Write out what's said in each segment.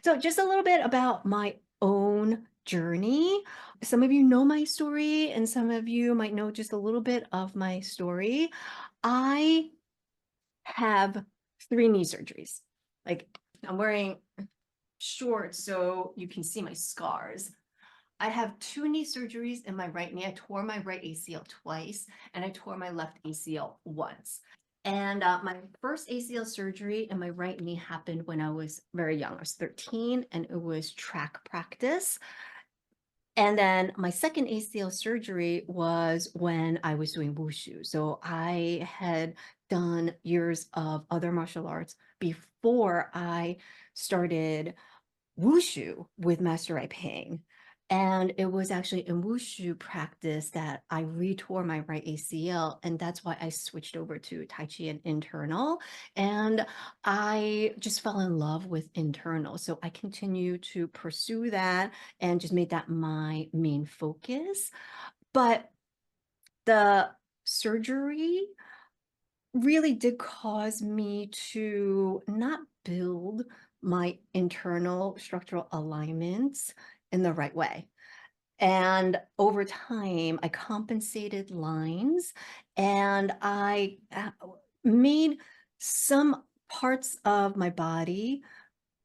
So just a little bit about my own journey. Some of you know my story, and some of you might know just a little bit of my story. I have 3 knee surgeries. Like, I'm wearing shorts so you can see my scars. I have 2 knee surgeries in my right knee. I tore my right ACL twice, and I tore my left ACL once. And my first ACL surgery in my right knee happened when I was very young. I was 13, and it was track practice. And then my second ACL surgery was when I was doing wushu. So I had done years of other martial arts before I started wushu with Master Rai Ping. And it was actually in wushu practice that I retore my right ACL. And that's why I switched over to Tai Chi and internal. And I just fell in love with internal. So I continue to pursue that and just made that my main focus. But the surgery really did cause me to not build my internal structural alignments in the right way. And over time, I compensated lines and I made some parts of my body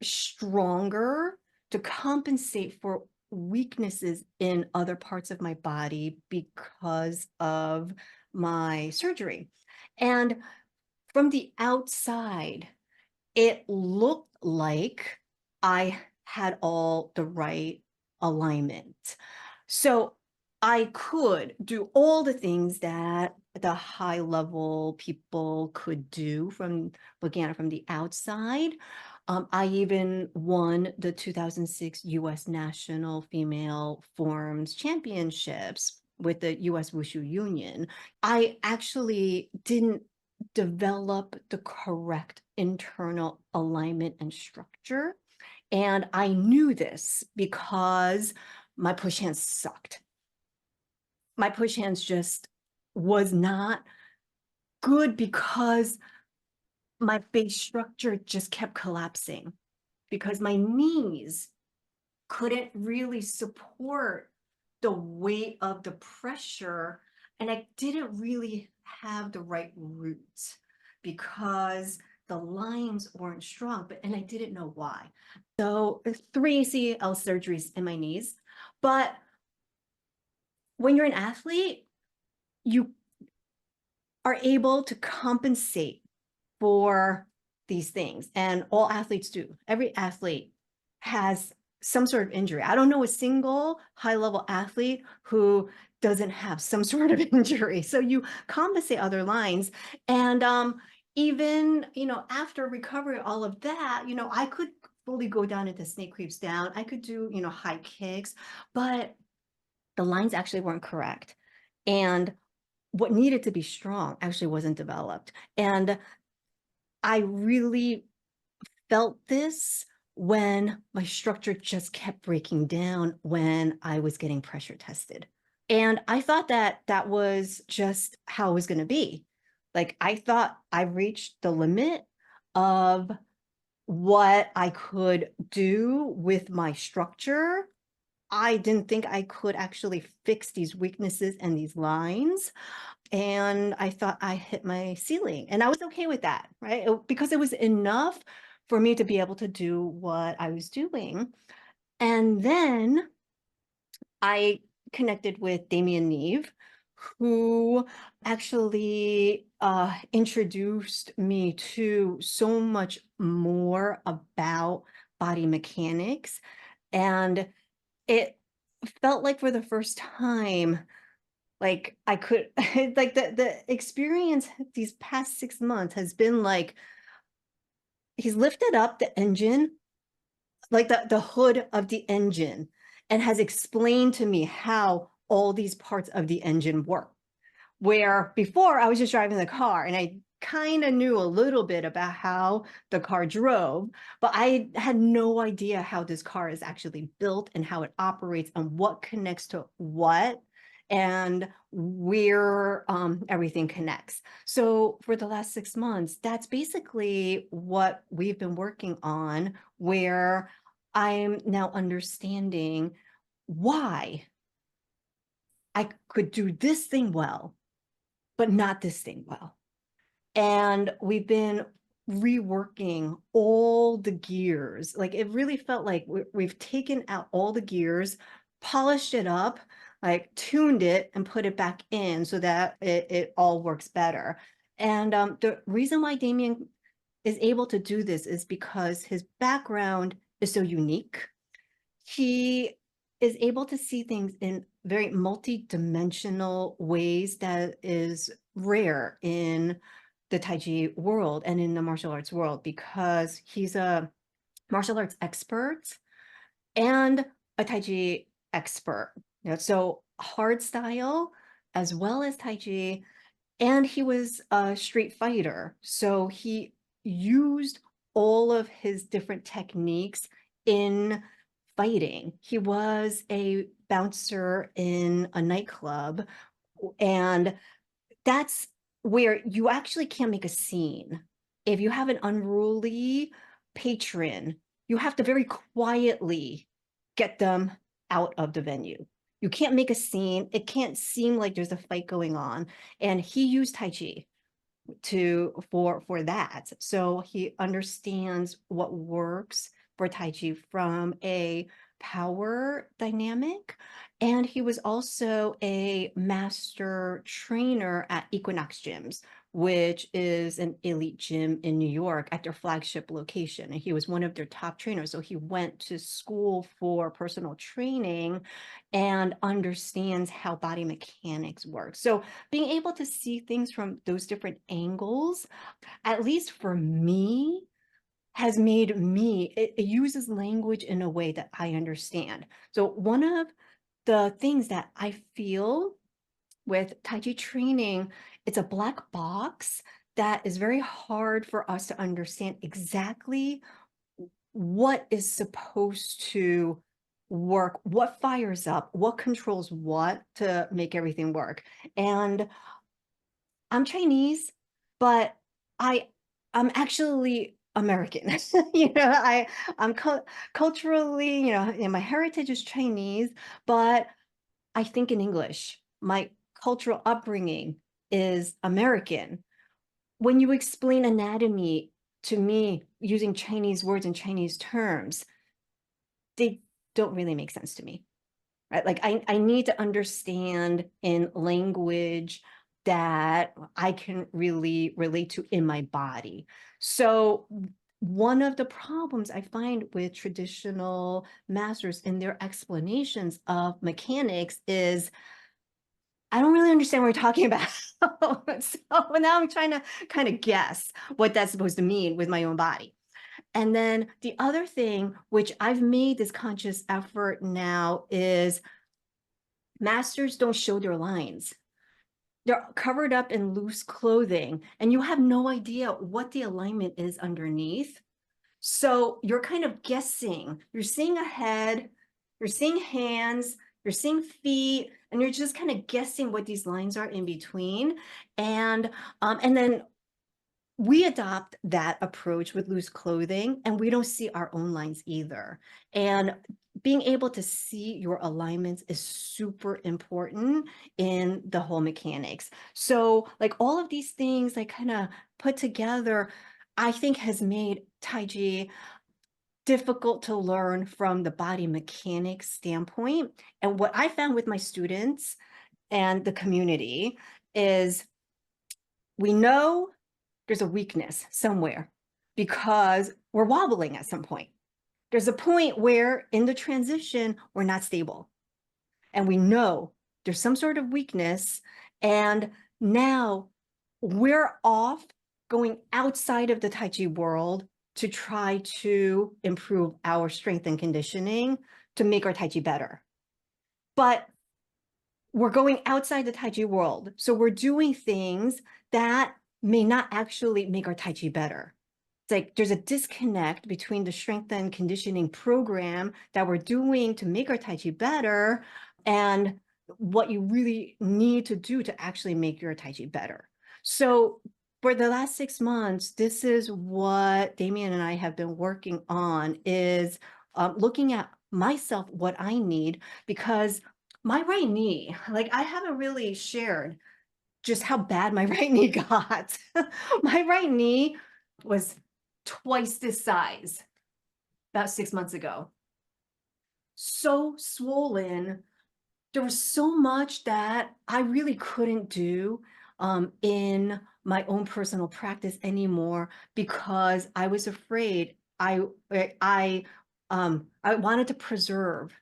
stronger to compensate for weaknesses in other parts of my body because of my surgery. And from the outside, it looked like I had all the right alignment. So I could do all the things that the high level people could do from looking at it from the outside. I even won the 2006 US National Female Forums Championships with the US Wushu Union. I actually didn't develop the correct internal alignment and structure. And I knew this because my push hands sucked. My push hands just was not good because my base structure just kept collapsing because my knees couldn't really support the weight of the pressure. And I didn't really have the right roots because the lines weren't strong, and I didn't know why. So 3 ACL surgeries in my knees. But when you're an athlete, you are able to compensate for these things. And all athletes do. Every athlete has some sort of injury. I don't know a single high level athlete who doesn't have some sort of injury. So you compensate other lines. And even, after recovery, all of that, I could fully go down into snake creeps down. I could do, high kicks, but the lines actually weren't correct. And what needed to be strong actually wasn't developed. And I really felt this when my structure just kept breaking down when I was getting pressure tested. And I thought that that was just how it was going to be. Like, I thought I reached the limit of what I could do with my structure. I didn't think I could actually fix these weaknesses and these lines. And I thought I hit my ceiling, and I was okay with that, right? Because it was enough for me to be able to do what I was doing. And then I connected with Damian Neve, who actually introduced me to so much more about body mechanics. And it felt like for the first time, like I could like the experience these past 6 months has been like he's lifted up the engine, like the hood of the engine, and has explained to me how all these parts of the engine work. Where before I was just driving the car and I kind of knew a little bit about how the car drove, but I had no idea how this car is actually built and how it operates and what connects to what and where everything connects. So for the last 6 months, that's basically what we've been working on, where I'm now understanding why I could do this thing well, but not this thing well. And we've been reworking all the gears. Like it really felt like we've taken out all the gears, polished it up, like tuned it and put it back in so that it all works better. And the reason why Damien is able to do this is because his background is so unique. He is able to see things in very multi-dimensional ways that is rare in the Tai Chi world and in the martial arts world because he's a martial arts expert and a Tai Chi expert. So hard style as well as Tai Chi, and he was a street fighter. So he used all of his different techniques in fighting. He was a bouncer in a nightclub, and that's where you actually can't make a scene. If you have an unruly patron, you have to very quietly get them out of the venue. You can't make a scene. It can't seem like there's a fight going on. And he used Tai Chi for that. So he understands what works for Tai Chi from a power dynamic. And he was also a master trainer at Equinox Gyms, which is an elite gym in New York at their flagship location. And he was one of their top trainers. So he went to school for personal training and understands how body mechanics work. So being able to see things from those different angles, at least for me, has made me, it uses language in a way that I understand. So one of the things that I feel with Tai Chi training, it's a black box that is very hard for us to understand exactly what is supposed to work, what fires up, what controls what to make everything work. And I'm Chinese, but I I'm actually American. I'm culturally, and my heritage is Chinese, but I think in English. My cultural upbringing is American. When you explain anatomy to me using Chinese words and Chinese terms, they don't really make sense to me. Right? Like I need to understand in language that I can really relate to in my body. So one of the problems I find with traditional masters in their explanations of mechanics is I don't really understand what we're talking about. So now I'm trying to kind of guess what that's supposed to mean with my own body. And then the other thing, which I've made this conscious effort now, is masters don't show their lines. They're covered up in loose clothing, and you have no idea what the alignment is underneath. So you're kind of guessing. You're seeing a head, you're seeing hands, you're seeing feet, and you're just kind of guessing what these lines are in between. And then we adopt that approach with loose clothing, and we don't see our own lines either. And being able to see your alignments is super important in the whole mechanics. So like all of these things like kind of put together, I think has made Tai Chi difficult to learn from the body mechanics standpoint. And what I found with my students and the community is we know there's a weakness somewhere because we're wobbling at some point. There's a point where in the transition, we're not stable. And we know there's some sort of weakness. And now we're off going outside of the Tai Chi world to try to improve our strength and conditioning to make our Tai Chi better. But we're going outside the Tai Chi world. So we're doing things that may not actually make our Tai Chi better. It's like there's a disconnect between the strength and conditioning program that we're doing to make our Tai Chi better and what you really need to do to actually make your Tai Chi better. So for the last 6 months, this is what Damian and I have been working on is looking at myself, what I need, because my right knee, like I haven't really shared just how bad my right knee got. My right knee was twice this size about 6 months ago. So swollen. There was so much that I really couldn't do in my own personal practice anymore because I was afraid. I wanted to preserve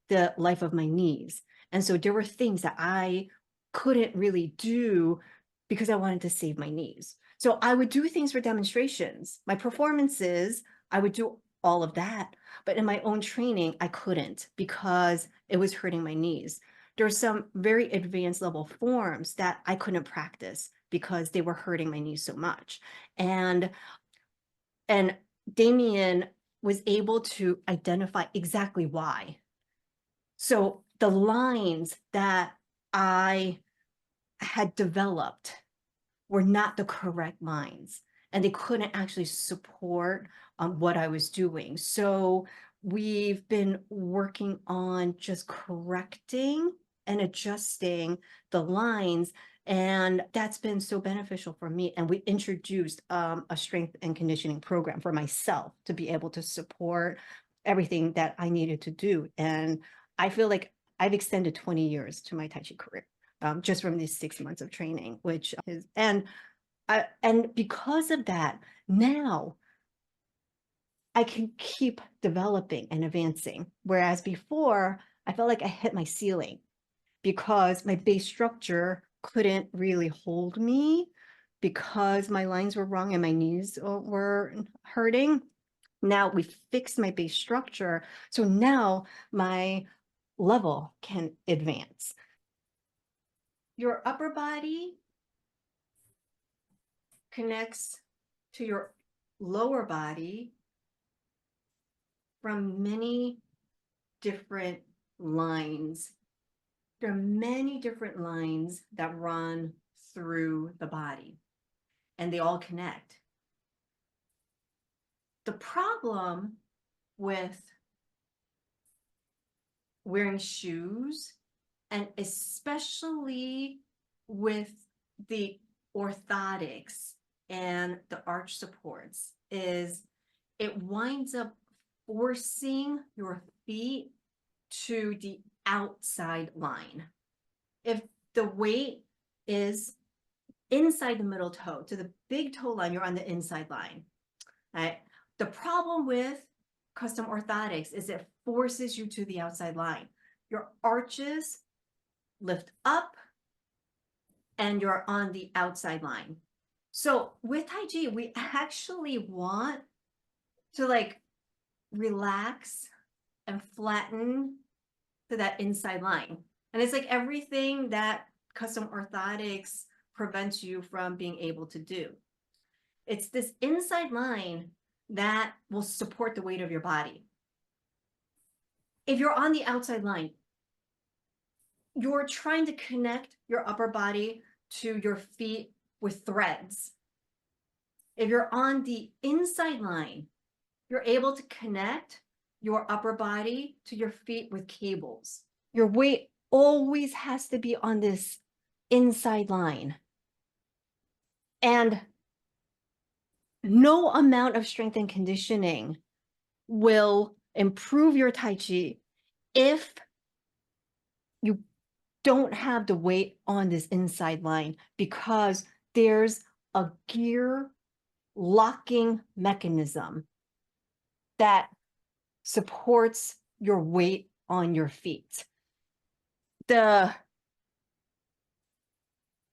the life of my knees, and so there were things that I couldn't really do because I wanted to save my knees. So I would do things for demonstrations. My performances, I would do all of that, but in my own training, I couldn't because it was hurting my knees. There's some very advanced level forms that I couldn't practice because they were hurting my knees so much. And Damian was able to identify exactly why. So the lines that I had developed were not the correct lines, and they couldn't actually support what I was doing. So we've been working on just correcting and adjusting the lines, and that's been so beneficial for me. And we introduced a strength and conditioning program for myself to be able to support everything that I needed to do. And I feel like I've extended 20 years to my Tai Chi career just from these 6 months of training, which is, and because of that, now I can keep developing and advancing. Whereas before, I felt like I hit my ceiling because my base structure couldn't really hold me because my lines were wrong and my knees were hurting. Now we fixed my base structure. So now my level can advance. Your upper body connects to your lower body from many different lines. There are many different lines that run through the body, and they all connect. The problem with wearing shoes, and especially with the orthotics and the arch supports, is it winds up forcing your feet to the outside line. If the weight is inside the middle toe to the big toe line, you're on the inside line. Right? The problem with custom orthotics is it forces you to the outside line. Your arches lift up and you're on the outside line. So with Tai Chi, we actually want to like relax and flatten to that inside line. And it's like everything that custom orthotics prevents you from being able to do. It's this inside line that will support the weight of your body. If you're on the outside line, you're trying to connect your upper body to your feet with threads. If you're on the inside line, you're able to connect your upper body to your feet with cables. Your weight always has to be on this inside line. And no amount of strength and conditioning will improve your Tai Chi if you don't have the weight on this inside line, because there's a gear locking mechanism that supports your weight on your feet. The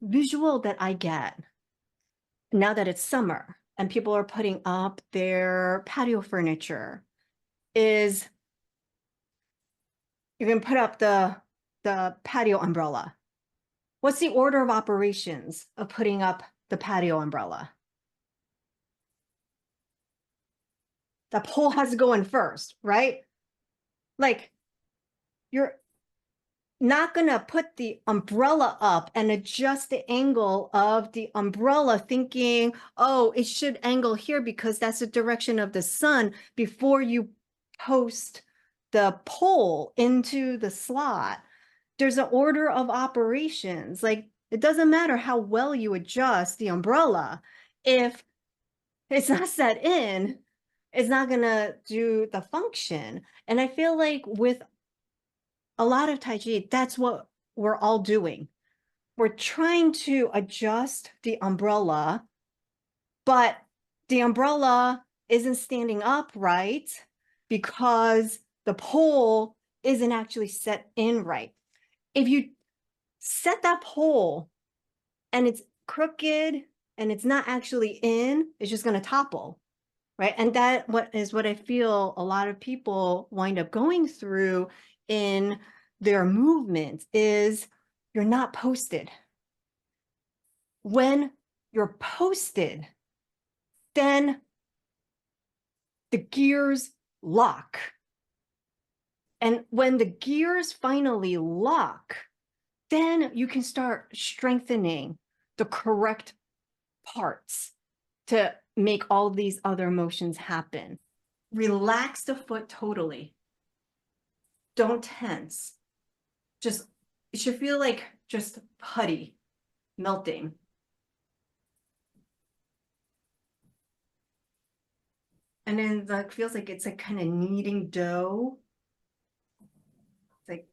visual that I get now that it's summer and people are putting up their patio furniture is you can put up the patio umbrella. What's the order of operations of putting up the patio umbrella? The pole has to go in first, right? Like you're not going to put the umbrella up and adjust the angle of the umbrella thinking, oh, it should angle here because that's the direction of the sun before you post the pole into the slot. There's an order of operations. Like, it doesn't matter how well you adjust the umbrella. If it's not set in, it's not gonna do the function. And I feel like with a lot of Tai Chi, that's what we're all doing. We're trying to adjust the umbrella, but the umbrella isn't standing up right because the pole isn't actually set in right. If you set that pole and it's crooked and it's not actually in, it's just going to topple, right? And that what I feel a lot of people wind up going through in their movement is you're not posted. When you're posted, then the gears lock. And when the gears finally lock, then you can start strengthening the correct parts to make all these other motions happen. Relax the foot totally. Don't tense. Just, it should feel like just putty melting. And then that feels like it's like kind of kneading dough. It's like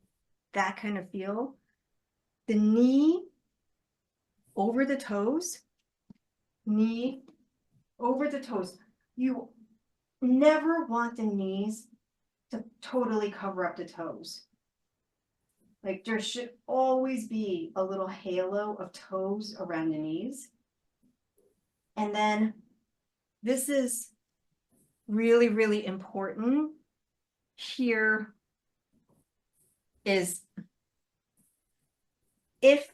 that kind of feel. The knee over the toes, knee over the toes. You never want the knees to totally cover up the toes. Like, there should always be a little halo of toes around the knees. And then this is really, really important. Here is, if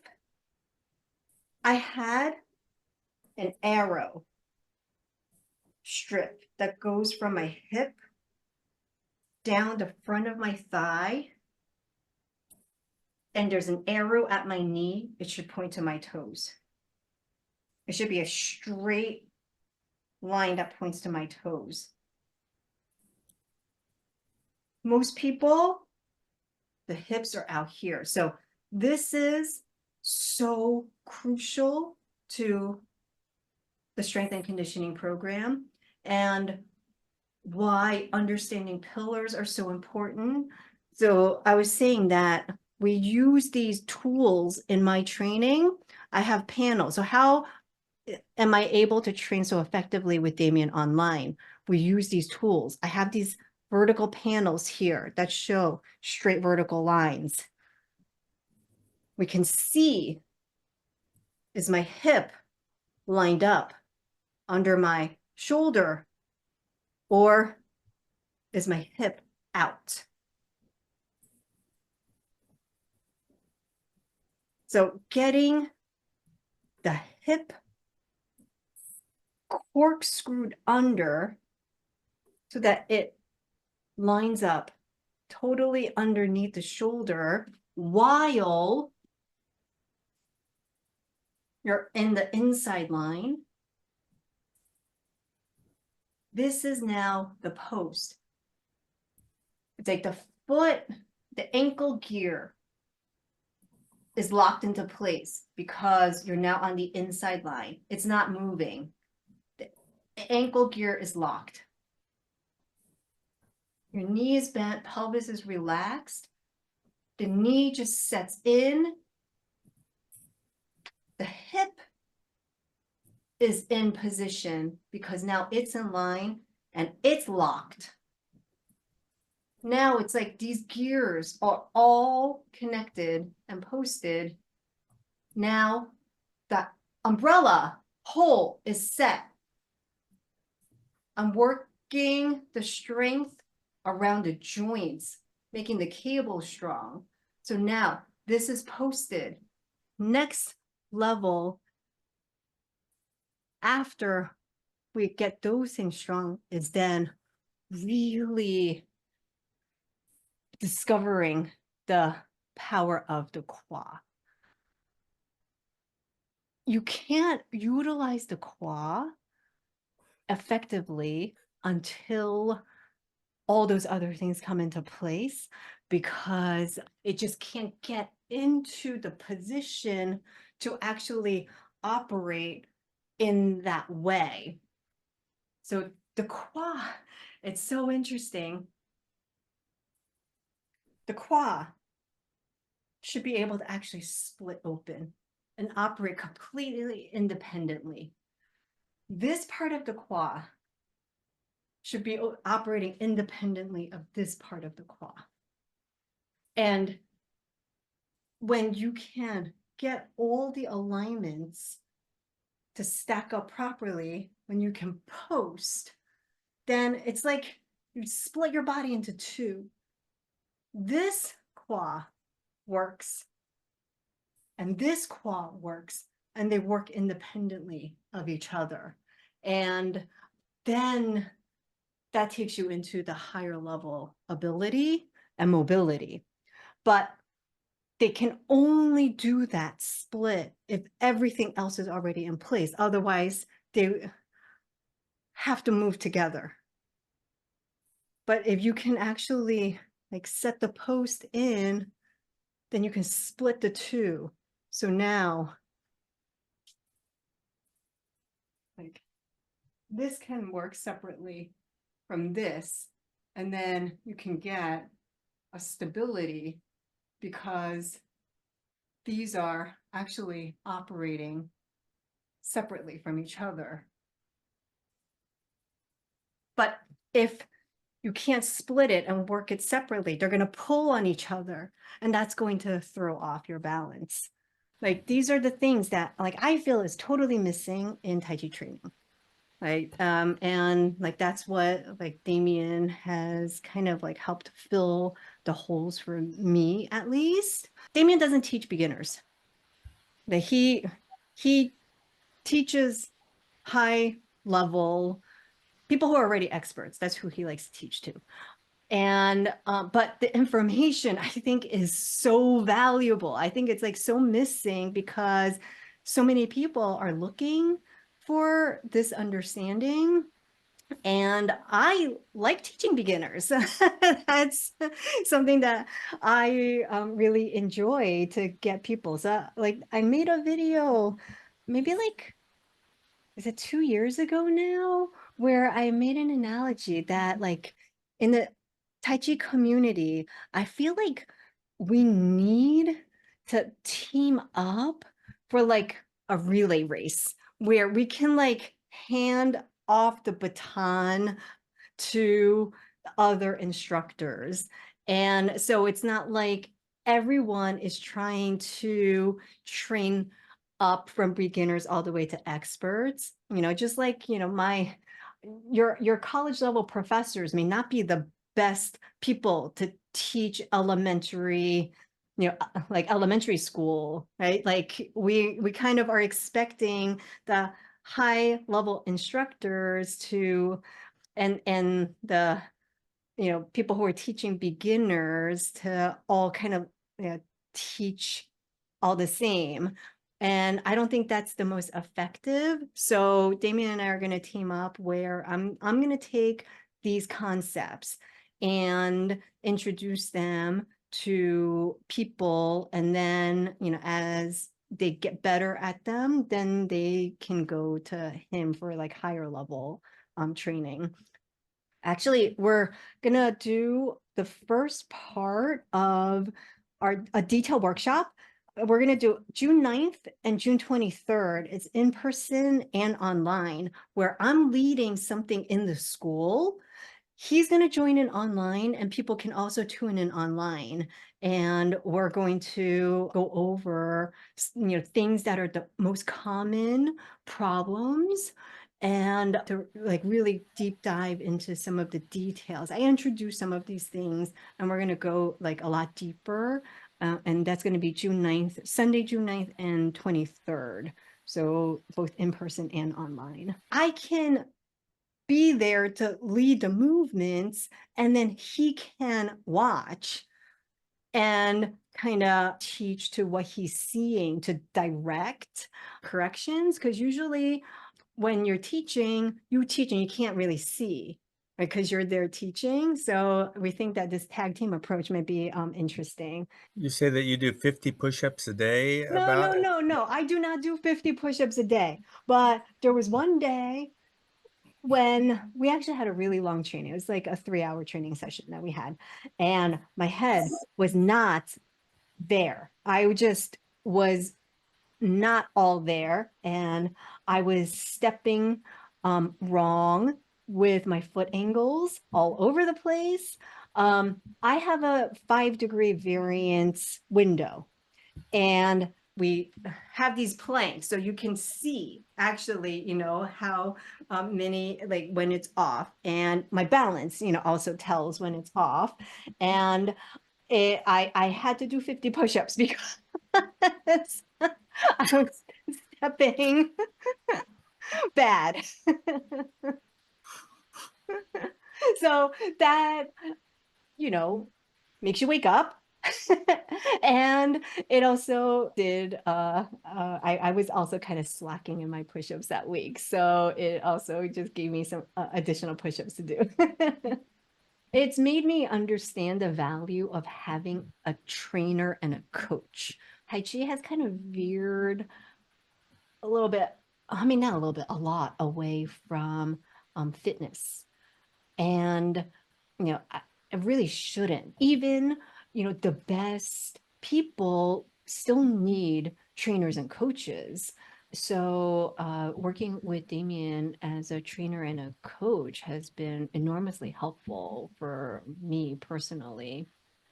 I had an arrow strip that goes from my hip down the front of my thigh, and there's an arrow at my knee, it should point to my toes. It should be a straight line that points to my toes. Most people, the hips are out here. So this is so crucial to the strength and conditioning program, and why understanding pillars are so important. So I was saying that we use these tools in my training. I have panels. So how am I able to train so effectively with Damian online? We use these tools. I have these vertical panels here that show straight vertical lines. We can see, is my hip lined up under my shoulder, or is my hip out? So getting the hip corkscrewed under so that it lines up totally underneath the shoulder while you're in the inside line. This is now the post. It's like the foot, the ankle gear is locked into place because you're now on the inside line. It's not moving. The ankle gear is locked. Your knee is bent, pelvis is relaxed. The knee just sets in. The hip is in position because now it's in line and it's locked. Now it's like these gears are all connected and posted. Now the umbrella hole is set. I'm working the strength around the joints, making the cable strong. So now this is posted. Next level after we get those things strong is then really discovering the power of the quad. You can't utilize the quad effectively until all those other things come into place because it just can't get into the position to actually operate in that way. So the qua, it's so interesting. The qua should be able to actually split open and operate completely independently. This part of the qua should be operating independently of this part of the qua. And when you can get all the alignments to stack up properly, when you can post, then it's like you split your body into two. This qua works and this qua works, and they work independently of each other. And then that takes you into the higher level ability and mobility. But they can only do that split if everything else is already in place. Otherwise, they have to move together. But if you can actually like set the post in, then you can split the two. So now, like this can work separately from this, and then you can get a stability because these are actually operating separately from each other. But if you can't split it and work it separately, they're going to pull on each other, and that's going to throw off your balance. Like these are the things that like I feel is totally missing in Tai Chi training. Right. And like that's what like Damian has kind of like helped fill the holes for me, at least. Damian doesn't teach beginners. Like he teaches high level people who are already experts. That's who he likes to teach to. And but the information I think is so valuable. I think it's like so missing because so many people are looking for this understanding. And I like teaching beginners. That's something that I really enjoy to get people. So like I made a video maybe like, is it 2 years ago now, where I made an analogy that like in the Tai Chi community, I feel like we need to team up for like a relay race where we can like hand off the baton to other instructors. And so it's not like everyone is trying to train up from beginners all the way to experts. Just like, your college level professors may not be the best people to teach elementary, like elementary school, right? Like we kind of are expecting the high level instructors to and the people who are teaching beginners to all kind of teach all the same. And I don't think that's the most effective. So Damian and I are going to team up where I'm going to take these concepts and introduce them to people, and then as they get better at them, then they can go to him for like higher level training. Actually, we're gonna do the first part of a detail workshop. We're gonna do June 9th and June 23rd. It's in person and online, where I'm leading something in the school. He's going to join in online, and people can also tune in online. And we're going to go over, things that are the most common problems, and to like really deep dive into some of the details. I introduced some of these things, and we're going to go like a lot deeper. And that's going to be June 9th, Sunday, June 9th and 23rd. So both in person and online. I can be there to lead the movements, and then he can watch and kind of teach to what he's seeing to direct corrections. Because usually when you're teaching, you teach and you can't really see, because you're there teaching. So we think that this tag team approach might be interesting. You say that you do 50 push-ups a day No, about no, no, no. I do not do 50 push-ups a day. But there was one day when we actually had a really long training. It was like a 3-hour training session that we had. And my head was not there. I just was not all there. And I was stepping wrong with my foot angles all over the place. I have a 5-degree variance window, and we have these planks so you can see actually, how many, like when it's off, and my balance, also tells when it's off. And I had to do 50 push-ups because I was stepping bad. So that, you know, makes you wake up. And it also did, I was also kind of slacking in my push-ups that week. So it also just gave me some additional push-ups to do. It's made me understand the value of having a trainer and a coach. Tai Chi has kind of veered a little bit, I mean, not a little bit, a lot away from fitness. And, I really shouldn't. Even, the best people still need trainers and coaches. So, working with Damian as a trainer and a coach has been enormously helpful for me personally.